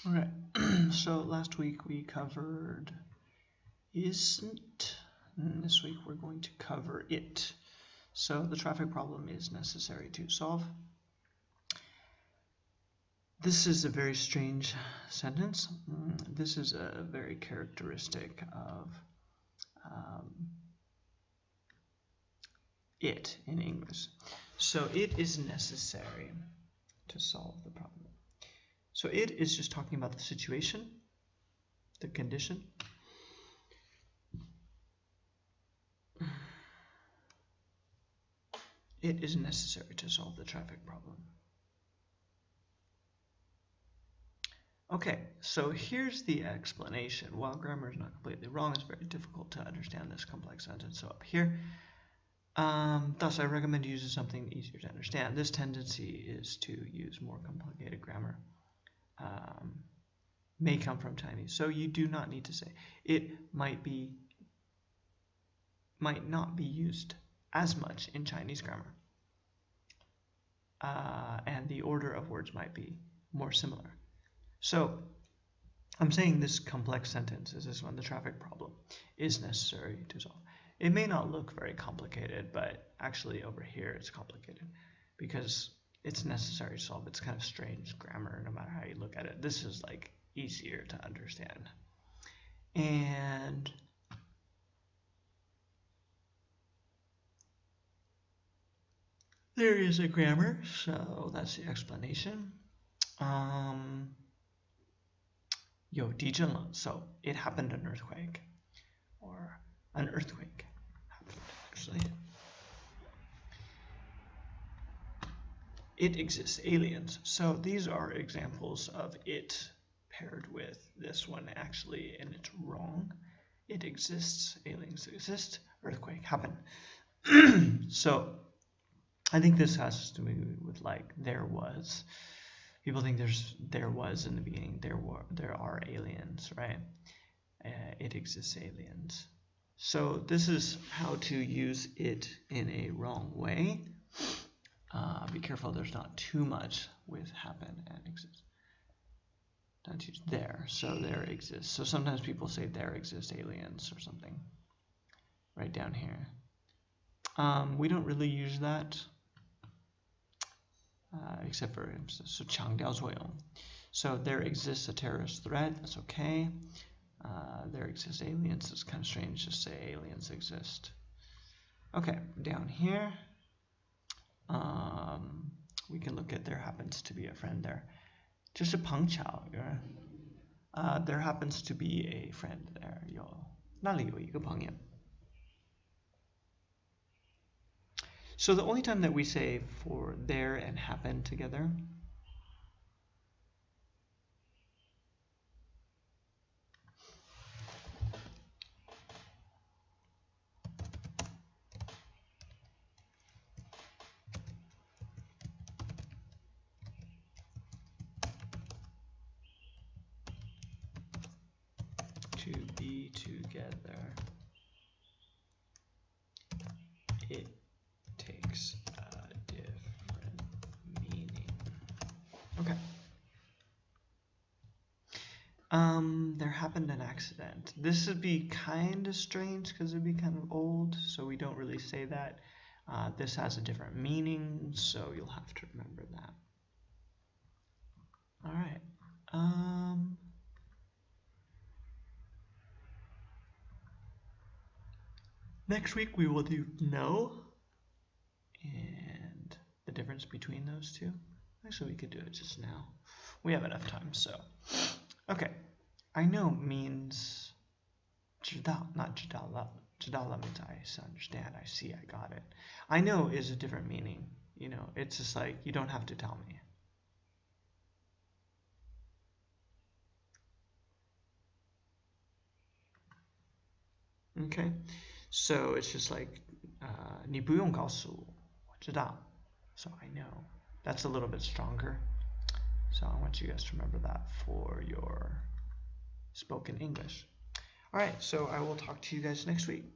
Alright, so last week we covered isn't, and this week we're going to cover it. So the traffic problem is necessary to solve. This is a very strange sentence. This is a very characteristic of it in English. So it is necessary to solve the problem. So it is just talking about the situation, the condition. It is necessary to solve the traffic problem. Okay, so here's the explanation. While grammar is not completely wrong, it's very difficult to understand this complex sentence. So up here, thus I recommend using something easier to understand. This tendency is to use more complicated grammar. May come from Chinese, so you do not need to say it might not be used as much in Chinese grammar, and the order of words might be more similar. So I'm saying this complex sentence is this one: the traffic problem is necessary to solve. It may not look very complicated, but actually over here it's complicated because it's necessary to solve. It's kind of strange grammar no matter how you look at it. This is like easier to understand. And there is a grammar, so that's the explanation. 有地震了, so it happened an earthquake, or an earthquake happened actually. It exists, aliens. So these are examples of it paired with this one actually, and it's wrong. It exists, aliens exist, earthquake happened. So I think this has to do with like there was. People think there was in the beginning. There are aliens, right? It exists, aliens. So this is how to use it in a wrong way. Be careful there's not too much with happen and exist. Don't use there, so there exists. So sometimes people say there exist aliens or something right down here. We don't really use that, except for so 强调作用. So there exists a terrorist threat, that's okay. There exists aliens, it's kind of strange to say aliens exist. Okay, down here. We can look at there happens to be a friend there. 这是碰巧, there happens to be a friend there. 那里有一个朋友. So the only time that we say for there and happen together to be together, it takes a different meaning. Okay. There happened an accident. This would be kind of strange because it'd be kind of old, so we don't really say that. This has a different meaning, so you'll have to remember that. All right. Next week we will do no and the difference between those two. Actually, we could do it just now. We have enough time, so. Okay, I know means 知道, not 知道了. 知道了 means I understand, I see, I got it. I know is a different meaning. You know, it's just like you don't have to tell me. Okay, so it's just like 你不用告诉我，我知道. So I know. That's a little bit stronger. So I want you guys to remember that for your spoken English. All right, so I will talk to you guys next week.